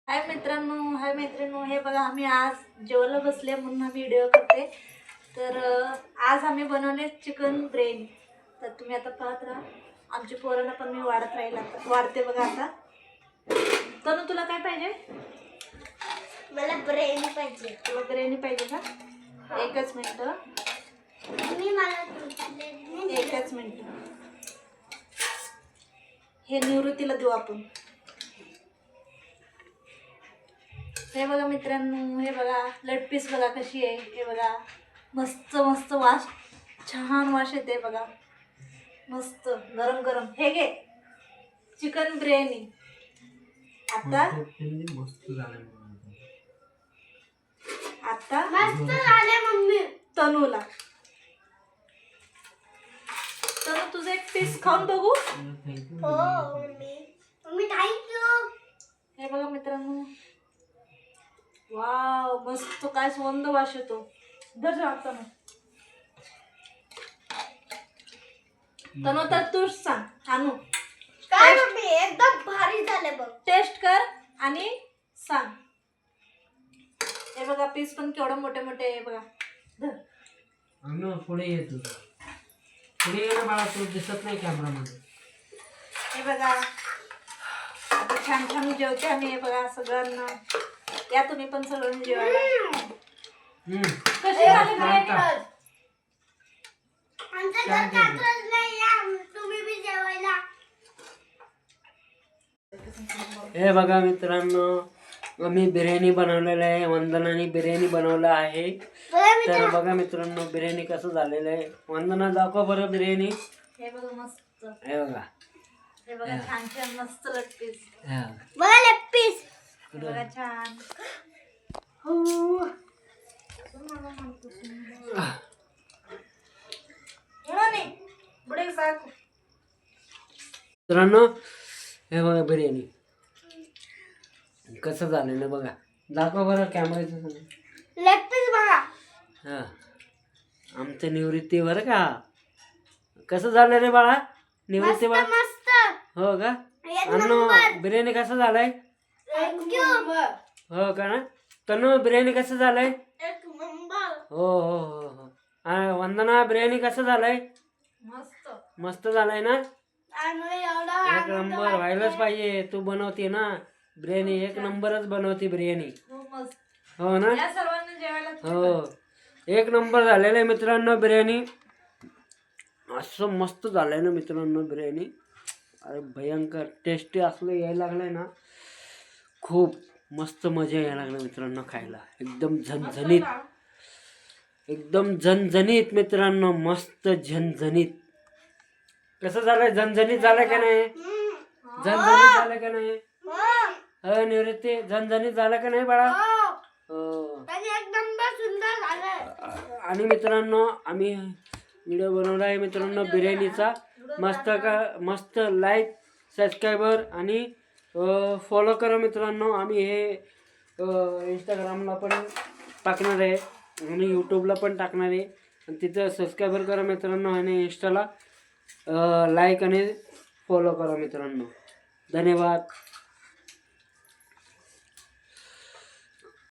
हाय मित्रांनो, हाय मैत्रिणींनो, हे बघा आम्ही आज जेवायला बसले म्हणून आम्ही व्हिडिओ करते. तर आज आम्ही बनवले चिकन बिर्याणी. तर तुम्ही आता पाहत राहा. आमच्या पोरांना पण मी वाढत राहील, आता वाढते बघा. आता तनु तुला काय पाहिजे? मला बिर्याणी पाहिजे. तुला बिर्याणी पाहिजे का? एकच मिनिट. एकच मिनिट. हे निवृत्तीला देऊ आपण. हे बघा मित्रांनो, हे बघा लेग पीस बघा कशी आहे. हे बघा मस्त मस्त वास, छान वास येते बघा, मस्त गरम गरम. हे घे चिकन बिर्याणी. आता आता मस्त झाले मम्मी. तनूला, तनू तुझं एक पीस खाऊन बघू. हो मम्मी. Mummy thank you. हे बघा मित्रांनो, वाव मस्त, काय सुगंध वास येतो. धर तनू. तनू तर तूच सांग. आणू काय मम्मी एकदम भारी झाले बघ. टेस्ट कर आणि सांग. हे बघा पीस पण केवढं मोठे मोठे आहे बघा. धर. अन्न पुढे येत होता. पुढे ये ना बाळा, तू दिसत नाही कॅमेरामध्ये. हे बघा आता छान छान जेवते आम्ही. हे बघा सगळ्यांना या, तुम्ही पण सगळ्यांनी जेवायला. कशी झाली बिर्याणी? आमच्या घरात कात्रज नाही या, तुम्ही बी जेवायला. हे बघा मित्रांनो, आम्ही बिर्याणी बनवलेलं आहे. वंदनाने बिर्याणी बनवलं आहे. तर बघा मित्रांनो, बिर्याणी कसं झालेलं आहे. वंदना दाखव बरं बिर्याणी. हे बघा मस्त. हे बघा, हे बघा छान छान मस्त लेग पीस. हे बघा लेग पीस. हे बघा छान. बुडे साक. मित्रांनो, हे बघा बिर्याणी कसं झालेलं बघा. दाखव बरं कॅमेऱ्याचं समोर. लेग पीस बघा. हा, आमचं निवृत्ती बरं का. कसं झालं रे बाळा निवृत्ती बाळा? मस्त. हो का? एक अन्न बिर्याणी कसं झालंय? थँक्यू. हो का ना? तनु बिर्याणी कसं झालंय? एक नंबर. हो हो हो हो. वंदना बिर्याणी कसं झालंय? मस्त. मस्त झालंय ना? आणि एवढा एक नंबर व्हायलाच पाहिजे. तू बनवते ना बिर्याणी, एक नंबरच बनवते बिर्याणी. खूप मस्त. हो ना? या सर्वांना जेवायला. हो, एक नंबर झालेलं आहे मित्रांनो बिर्याणी. असं मस्त झालंय ना मित्रांनो बिर्याणी. अरे भयंकर टेस्टी असलं यायला लागलंय ना. खूप मस्त मजा यायला लागलं मित्रांनो खायला. एकदम झणझणीत, एकदम झणझणीत मित्रांनो, मस्त झणझणीत. कसं झालंय? झणझणीत झालं का नाही? झणझणीत झालं का नाही? हो निवृत्ती, झणझणीत झालं का नाही बाळा? हो. एक नंबर सुंदर झालं. आणि मित्रांनो, आम्ही व्हिडिओ बनवला आहे मित्रांनो बिर्याणीचा. मस्त लाईक, सबस्क्रायबर आणि फॉलो करा मित्रांनो. आम्ही हे इंस्टाग्रामला पण टाकणार आहे आणि यूट्यूबला पण टाकणार आहे. आणि तिथं सबस्क्रायबर करा मित्रांनो आणि इंस्टाला लाईक आणि फॉलो करा मित्रांनो. धन्यवाद.